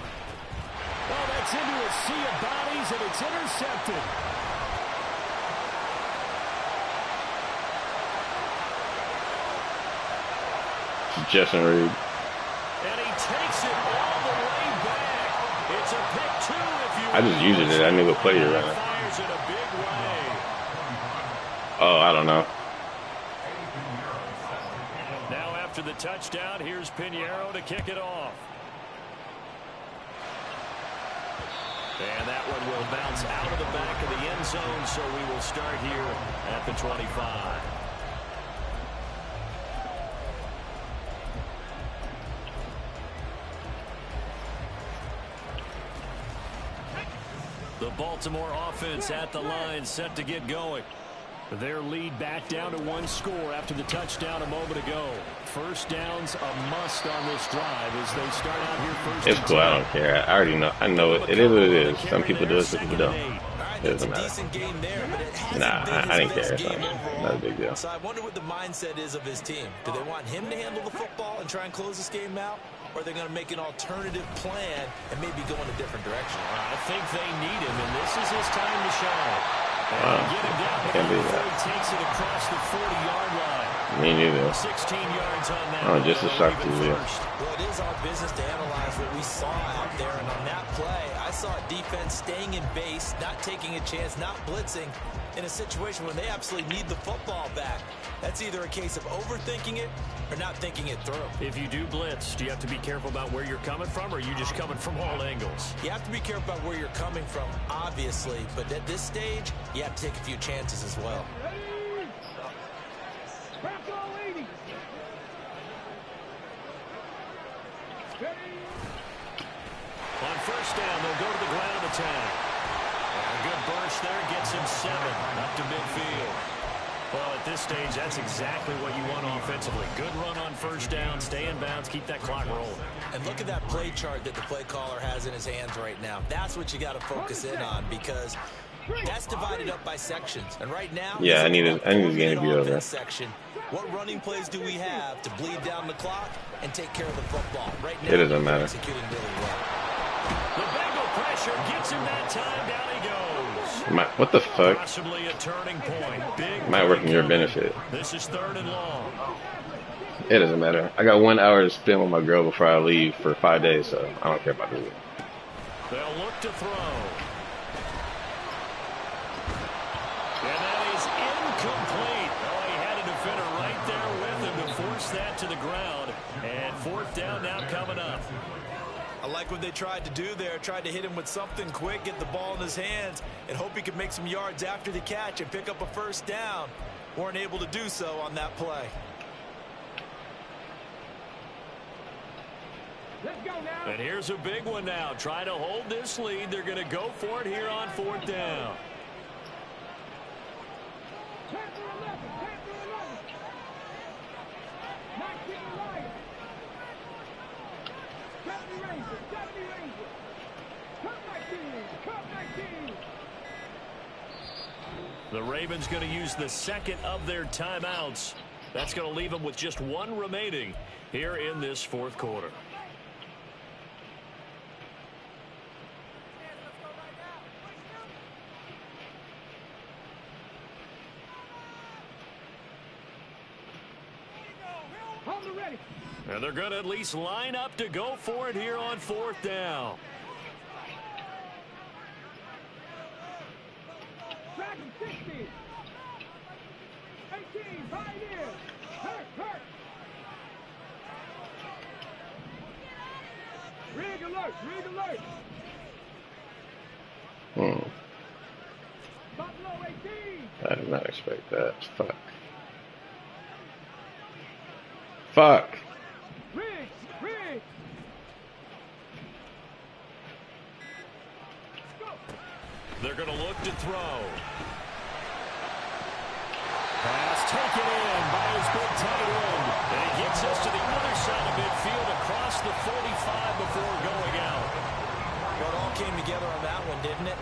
Well, that's into a sea of bodies, and it's intercepted. Justin Reed. And he takes it all the way back. It's a pick 2 if you... I just used it. I knew what play you're running. Fires in a big way. Oh, I don't know. Now after the touchdown, here's Pinheiro to kick it off. And that one will bounce out of the back of the end zone, so we will start here at the 25. The Baltimore offense at the line, set to get going. Their lead back down to 1 score after the touchdown a moment ago. First down's a must on this drive as they start out here first. It's cool. I don't care. I already know. I know it. It is what it is. Some people do it, some people don't. It doesn't matter. Nah, I didn't care. It's not a big deal. So I wonder what the mindset is of his team. Do they want him to handle the football and try and close this game out? Or are they going to make an alternative plan and maybe go in a different direction? I think they need him, and this is his time to shine. Wow. Get him down Can't do that. he takes it across the 40-yard line. Me neither. 16 yards on that. Oh, just a shock to you. Well, it is our business to analyze what we saw out there, and on that play, I saw a defense staying in base, not taking a chance, not blitzing in a situation where they absolutely need the football back. That's either a case of overthinking it or not thinking it through. If you do blitz, do you have to be careful about where you're coming from, or are you just coming from all angles? You have to be careful about where you're coming from, obviously, but at this stage, you have to take a few chances as well. On first down, they'll go to the ground attack. And a good burst there gets him 7 up to midfield. Well, at this stage, that's exactly what you want offensively. Good run on first down, stay in bounds, keep that clock rolling. And look at that play chart that the play caller has in his hands right now. That's what you got to focus in on, because that's divided up by sections. And right now, yeah, I need this game to be over. Section. What running plays do we have to bleed down the clock and take care of the football? Right now, it doesn't matter. Executing really well. The Bengal pressure gets him that time. Down he goes. What the fuck? Possibly a turning point. Big might work in your benefit. This is 3rd and long. It doesn't matter. I got 1 hour to spend with my girl before I leave for 5 days, so I don't care about this. They'll look to throw. fourth down now coming up. I like what they tried to do there. Tried to hit him with something quick, get the ball in his hands, and hope he could make some yards after the catch and pick up a first down. Weren't able to do so on that play. And here's a big one now. Try to hold this lead. They're going to go for it here on fourth down. The Ravens going to use the second of their timeouts. That's going to leave them with just one remaining here in this fourth quarter. And they're going to at least line up to go for it here on fourth down. I did not expect that. Fuck. Fuck. They're going to look to throw. Pass taken in by his big tight end. And he gets us to the other side of midfield across the 45 before going out. Well, it all came together on that one, didn't it?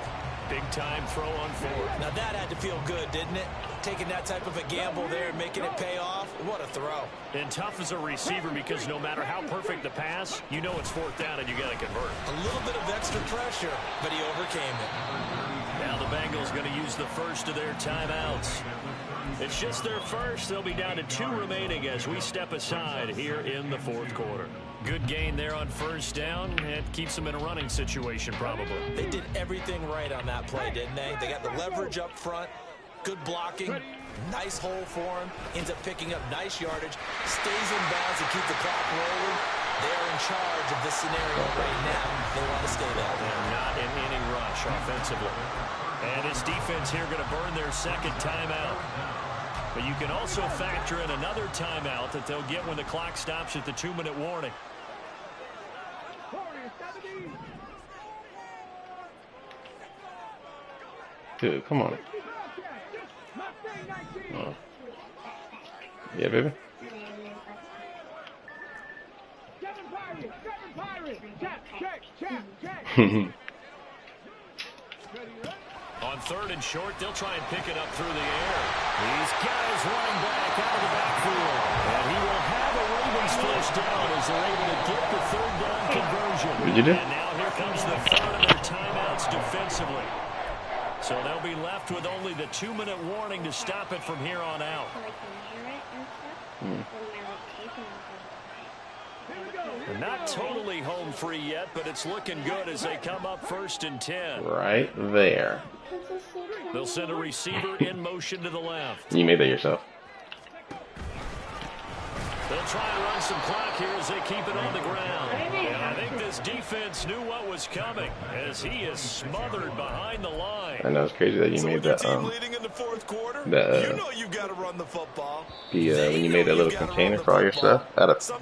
Big time throw on fourth. Now that had to feel good, didn't it? Taking that type of a gamble there and making it pay off. What a throw. And tough as a receiver because no matter how perfect the pass, you know it's fourth down and you got to convert. A little bit of extra pressure, but he overcame it. Now the Bengals going to use the first of their timeouts. It's just their first. They'll be down to 2 remaining as we step aside here in the fourth quarter. Good gain there on first down. It keeps them in a running situation probably. They did everything right on that play, didn't they? They got the leverage up front, good blocking, nice hole for him, ends up picking up nice yardage, stays in bounds to keep the clock rolling. They're in charge of this scenario right now. They want to stay that way. And not an inning rush offensively. And his defense here going to burn their second timeout. But you can also factor in another timeout that they'll get when the clock stops at the 2-minute warning. Dude, come on. Oh. Yeah, baby. On third and short, they'll try and pick it up through the air. These guys running back out of the backfield. And he will have a Ravens first down as they're able to get the third down conversion. What'd you do? And now here comes the third of their timeouts defensively. So they'll be left with only the 2-minute warning to stop it from here on out. They're not totally home free yet, but it's looking good as they come up first and 10. Right there. They'll send a receiver in motion to the left. You made that yourself. They'll try and run some clock here as they keep it on the ground. And I think this defense knew what was coming as he is smothered behind the line. I know it's crazy that you made that. Leading in the fourth quarter, you know you got to run the football. When you made that little container for all your stuff,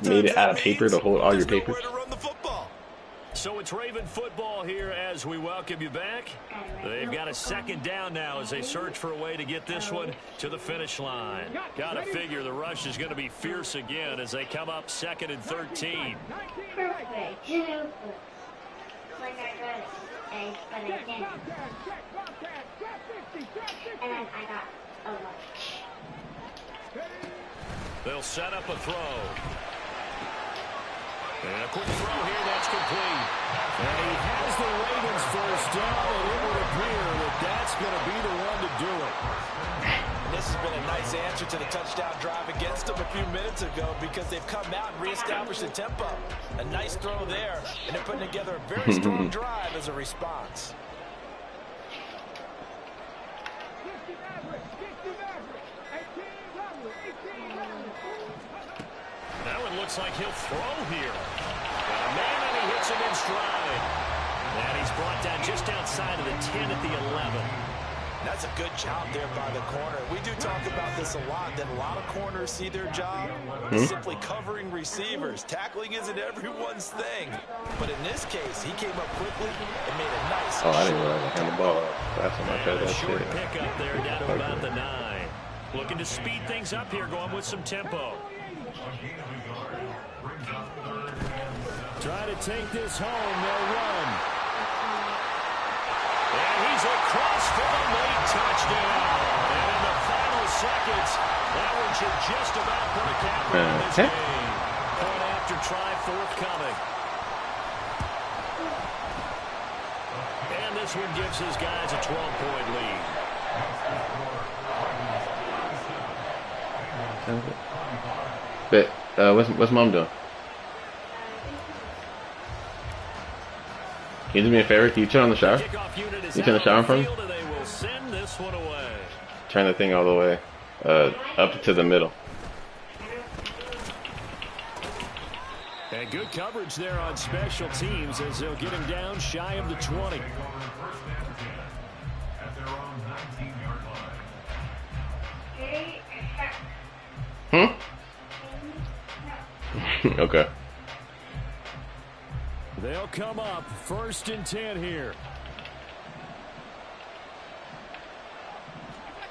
made it out of paper to hold all your papers. So it's Raven football here as we welcome you back. They've got a second down now as they search for a way to get this one to the finish line. Got to figure the rush is going to be fierce again as they come up 2nd and 13. They'll set up a throw. And a quick throw here, that's complete. And he has the Ravens first down, and it would appear that that's going to be the one to do it. And this has been a nice answer to the touchdown drive against them a few minutes ago because they've come out and reestablished the tempo. A nice throw there, and they're putting together a very strong drive as a response. looks like he'll throw here. Got a man, and he hits him in stride. And he's brought down just outside of the 10 at the 11. That's a good job there by the corner. We do talk about this a lot, that a lot of corners see their job simply covering receivers. Tackling isn't everyone's thing. But in this case, he came up quickly and made a nice Oh, I didn't realize I had the ball. That's when I tried that short shit. pick up there down to about the 9. Looking to speed things up here, going with some tempo. Try to take this home. They'll run. And he's across for the late touchdown. And in the final seconds, that one should just about put a cap on this game. Point after try forthcoming. And this one gives his guys a 12-point lead. But what's mom doing? Can you do me a favor? Can you turn on the shower? Can you turn the shower from me? Turn the thing all the way up to the middle. And good coverage there on special teams as they'll get him down shy of the 20. Okay. They'll come up 1st and 10 here.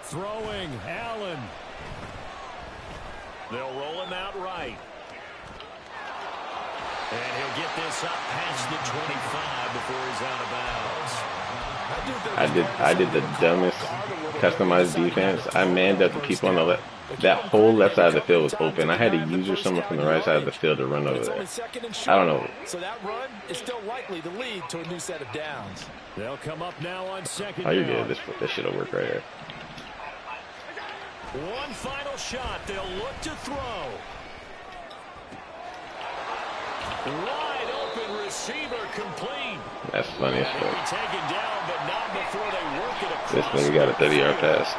Throwing, Allen. They'll roll him out right. And he'll get this up past the 25 before he's out of bounds. I did the dumbest customized defense. I manned up the people on the left. That whole left side of the field was open. I had to use someone from the right side of the field to run over there. I don't know. So that run is still likely to lead to a new set of downs. They'll come up now on 2nd Oh, you're down. good. This shit'll work right here. One final shot. They'll look to throw. Wide open receiver complete. That's funny as He'll fuck. be taken down, but not before they work it across. This nigga got a 30-yard pass.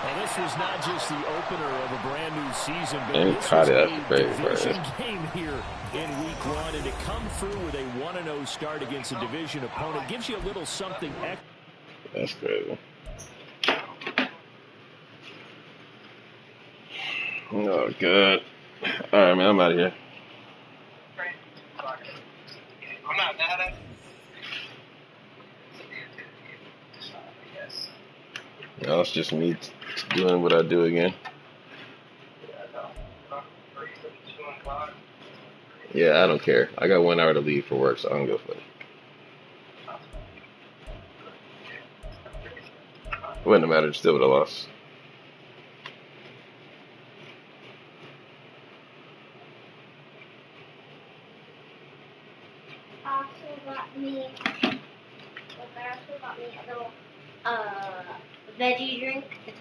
Well, this was not just the opener of a brand new season, but And he this caught was it a at the very division first. game here in week 1, and to come through with a 1-0 start against a division opponent gives you a little something extra. That's crazy. Oh, good. All right, man. I'm out of here. I'm not mad at it. No, it's just me doing what I do again. Yeah, I don't care. I got 1 hour to leave for work, so I don't go for it. It wouldn't have mattered. Still would have lost. Also got me a little veggie drink. It's